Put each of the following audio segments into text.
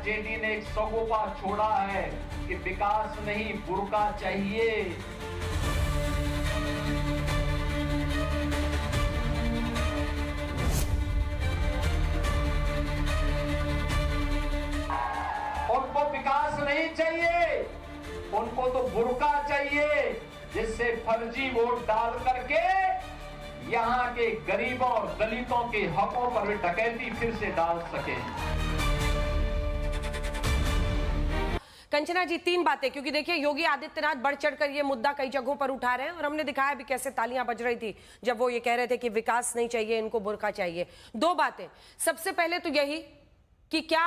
RJD ने एक सगोपा छोड़ा है कि विकास नहीं बुर्का चाहिए। उनको विकास नहीं चाहिए, उनको तो बुर्का चाहिए, जिससे फर्जी वोट डाल करके यहाँ के गरीबों और दलितों के हकों पर भी डकैती फिर से डाल सके। कंचना जी, 3 बातें, क्योंकि देखिए योगी आदित्यनाथ बढ़ चढ़कर ये मुद्दा कई जगहों पर उठा रहे हैं और हमने दिखाया भी कैसे तालियां बज रही थी जब वो ये कह रहे थे कि विकास नहीं चाहिए, इनको बुर्का चाहिए। 2 बातें, सबसे पहले तो यही कि क्या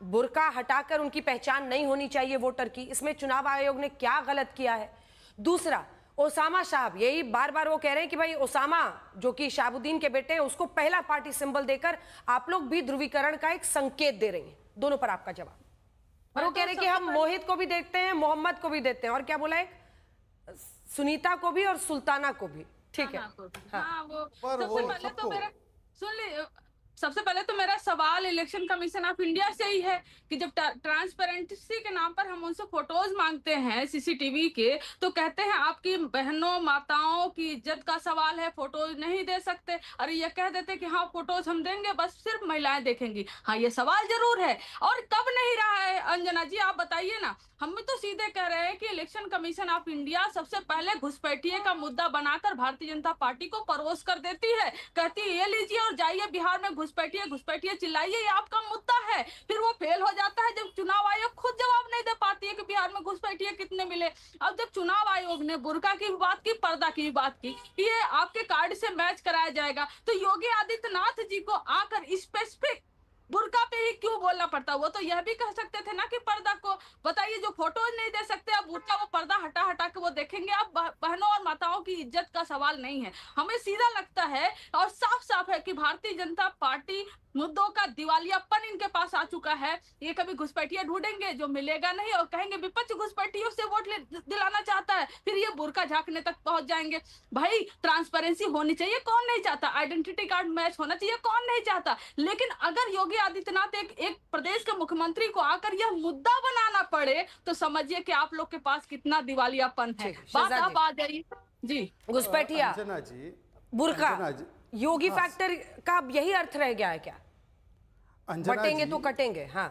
बुर्का हटाकर उनकी पहचान नहीं होनी चाहिए वोटर की, इसमें चुनाव आयोग ने क्या गलत किया है। दूसरा, ओसामा साहब, यही बार बार वो कह रहे हैं कि भाई ओसामा जो कि शहाबुद्दीन के बेटे हैं उसको पहला पार्टी सिंबल देकर आप लोग भी ध्रुवीकरण का एक संकेत दे रही हैं। दोनों पर आपका जवाब। और वो कह रहे हैं कि हम मोहित को भी देखते हैं, मोहम्मद को भी देखते हैं, और क्या बोला है, सुनीता को भी और सुल्ताना को भी। ठीक है, हाँ, वो सबसे पहले तो मेरा सुन ली, सबसे पहले तो मेरा सवाल इलेक्शन कमीशन ऑफ इंडिया से ही है कि जब ट्रांसपेरेंसी के नाम पर हम उनसे फोटोज मांगते हैं सीसीटीवी के, तो कहते हैं आपकी बहनों माताओं की इज्जत का सवाल है, फोटोज नहीं दे सकते। अरे ये कह देते कि हाँ फोटोज हम देंगे, बस सिर्फ महिलाएं देखेंगी। हाँ, ये सवाल जरूर है। और कब नहीं रहा है अंजना जी, आप बताइए ना। हम तो सीधे कह रहे हैं कि इलेक्शन कमीशन ऑफ इंडिया सबसे पहले घुसपैठिए का मुद्दा बनाकर भारतीय जनता पार्टी को परोस कर देती है, कहती है ये लीजिए और जाइए बिहार में घुसपैठिए घुसपैठिए चिल्लाइए, ये आपका मुद्दा है। फिर वो फेल हो जाता है जब चुनाव आयोग खुद जवाब नहीं दे पाती है कि बिहार में घुसपैठिए कितने मिले। अब जब चुनाव आयोग ने बुर्का की भी बात की, पर्दा की भी बात की, ये आपके कार्ड से मैच कराया जाएगा, तो योगी आदित्यनाथ जी को आकर स्पेसिफिक बुर्का पे ही क्यों बोलना पड़ता? वो तो यह भी कह सकते थे ना कि पर्दा को बताइए, जो फोटोज नहीं दे सकते अब बुर्का, वो पर्दा हटा हटा के वो देखेंगे। अब बहनों और माताओं की इज्जत का सवाल नहीं है। हमें सीधा लगता है और साफ साफ है कि भारतीय जनता पार्टी मुद्दों का दिवालियापन इनके पास आ चुका है। ये कभी घुसपैठिया ढूंढेंगे जो मिलेगा नहीं और कहेंगे विपक्ष घुसपैठियों से वोट दिलाना चाहता है, फिर ये बुर्का झांकने तक पहुंच जाएंगे। भाई ट्रांसपेरेंसी होनी चाहिए, कौन नहीं चाहता, आइडेंटिटी कार्ड मैच होना चाहिए, कौन नहीं चाहता। लेकिन अगर योगी आदित्यनाथ एक प्रदेश के मुख्यमंत्री को आकर यह मुद्दा बनाना पड़े तो समझिए कि आप लोग के पास कितना दिवालियापन है। बात अब आ जाइए जी, घुसपैठिया, बुर्का, योगी फैक्टर का अब यही अर्थ रह गया है क्या? बटेंगे तो कटेंगे। हाँ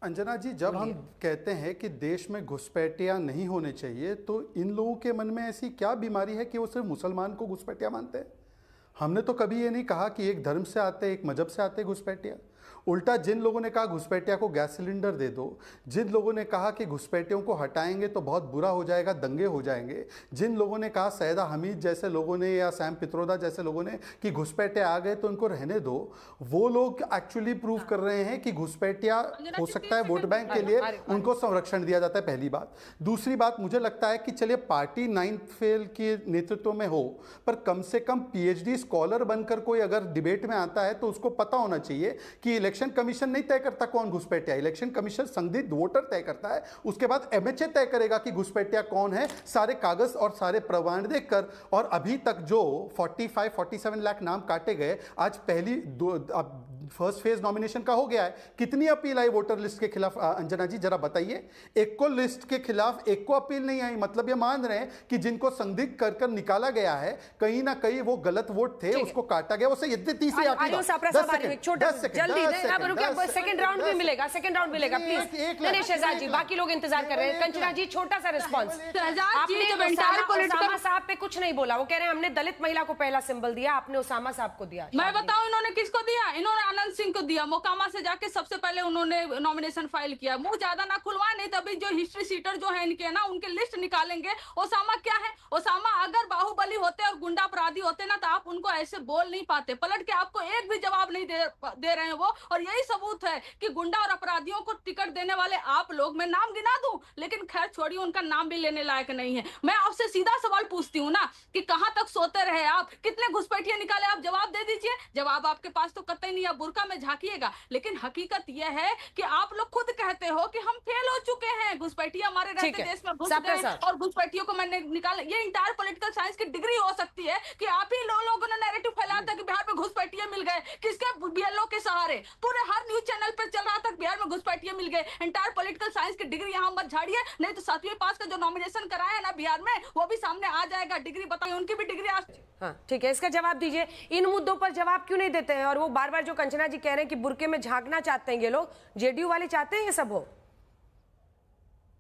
अंजना जी, जब हम कहते हैं कि देश में घुसपैठिया नहीं होने चाहिए, तो इन लोगों के मन में ऐसी क्या बीमारी है कि वो सिर्फ मुसलमान को घुसपैठिया मानते हैं? हमने तो कभी ये नहीं कहा कि एक धर्म से आते, एक मजहब से आते घुसपैठिया। उल्टा जिन लोगों ने कहा घुसपैठिया को गैस सिलेंडर दे दो, जिन लोगों ने कहा कि घुसपैठियों को हटाएंगे तो बहुत बुरा हो जाएगा, दंगे हो जाएंगे, जिन लोगों ने कहा सैयदा हमीद जैसे लोगों ने या सैम पित्रोदा जैसे लोगों ने कि घुसपैठिया आ गए तो इनको रहने दो, वो लोग एक्चुअली प्रूव कर रहे हैं कि घुसपैठिया हो सकता है वोट बैंक के लिए उनको संरक्षण दिया जाता है। पहली बात। दूसरी बात, मुझे लगता है कि चलिए पार्टी 9th फेल के नेतृत्व में हो, पर कम से कम PhD स्कॉलर बनकर कोई अगर डिबेट में आता है तो उसको पता होना चाहिए कि इलेक्शन कमीशन नहीं तय करता कौन घुसपैठिया, इलेक्शन कमीशन संदिग्ध वोटर तय करता है। उसके बाद MHA तय करेगा कि घुसपैठिया कौन है, सारे कागज और सारे प्रमाण देखकर। और अभी तक जो 45-47 लाख नाम काटे गए, आज फर्स्ट फेज नॉमिनेशन का हो गया है। कितनी अपील आई वोटर लिस्ट के खिलाफ अंजना जी, जरा बताइए। एक को लिस्ट के खिलाफ एक को अपील नहीं आई, मतलब ये मान रहे हैं कि जिनको संदिग्ध कर कर निकाला गया है, कहीं ना कहीं वो गलत वोट थे, उसको काटा गया। उसे तीसरी सेकंड राउंड भी मिलेगा, सेकंड राउंड मिलेगा प्लीज। शहजाद जी, बाकी लोग इंतजार कर रहे हैं। कंचना जी, छोटा सा रिस्पॉन्स। आपने ओसामा साहब पे कुछ नहीं बोला, वो कह रहे हैं हमने दलित महिला को पहला सिंबल दिया, आपने ओसामा साहब को दिया। मैं बताऊं इन्होंने किसको दिया? इन्होंने आनंद सिंह को दिया। मोकामा से जाके सबसे पहले उन्होंने नॉमिनेशन फाइल किया। मुंह ज्यादा ना खुलवाए, नहीं तभी जो हिस्ट्री सीटर जो है इनके ना, उनके लिस्ट निकालेंगे। ओसामा क्या है? ओसामा अगर बाहुबली होते और गुंडा अपराधी होते ना, तो आप उनको ऐसे बोल नहीं पाते। पलट के आपको एक भी जवाब नहीं दे रहे हैं वो। और यही सबूत है कि गुंडा और अपराधियों को टिकट देने वाले आप लोग। मैं नाम गिना दूं, लेकिन खैर छोड़िए, उनका नाम भी लेने लायक नहीं है। मैं आपसे सीधा सवाल पूछती हूँ ना कि कहां तक सोते रहे आप? कितने घुसपैठिए निकाले? आप जवाब दे दीजिए। जवाब आपके पास तो कतई नहीं, आप बुर्का में झांकिएगा। लेकिन हकीकत यह है कि आप लोग खुद कहते हो कि हम फेल हो चुके हैं, घुसपैठिए हमारे रहते देश में घुस गए और घुसपैठियों को मैंने निकाला। ये इंटायर पॉलिटिकल साइंस की डिग्री हो सकती है कि आप ही लोगों ने नैरेटिव फैलाया था कि बिहार में घुसपैठिए मिल गए। किसके? BLO के सहारे। पूरे हर न्यूज चैनल पर चल रहा था बिहार में घुसपैठिए ये मिल गए। एंटायर पॉलिटिकल साइंस की डिग्री यहाँ मत झाड़िए, नहीं तो 7वीं पास का जो नॉमिनेशन कराया है ना बिहार में, वो भी सामने आ जाएगा। डिग्री बताइए, उनकी भी डिग्री हाँ ठीक है, इसका जवाब दीजिए। इन मुद्दों पर जवाब क्यों नहीं देते हैं? और वो बार बार जो कंचना जी कह रहे हैं कि बुरके में झांकना चाहते हैं ये लोग, जेडीयू वाले चाहते हैं ये सब हो?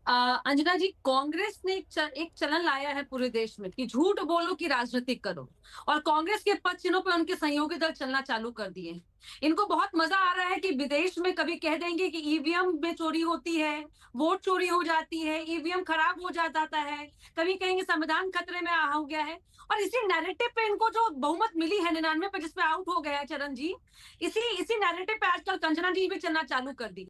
अंजना जी, कांग्रेस ने एक चलन लाया है पूरे देश में कि झूठ बोलो कि राजनीति करो, और कांग्रेस के पद चिन्हों पर उनके सहयोगी दल चलना चालू कर दिए। इनको बहुत मजा आ रहा है कि विदेश में कभी कह देंगे कि ईवीएम में चोरी होती है, वोट चोरी हो जाती है, ईवीएम खराब हो जाता है, कभी कहेंगे संविधान खतरे में हो गया है। और इसी नैरेटिव पे इनको जो बहुमत मिली है 99 पे, जिसपे आउट हो गया है चरण जी, इसी नैरेटिव पे आजकल कंचना जी भी चलना चालू कर दी।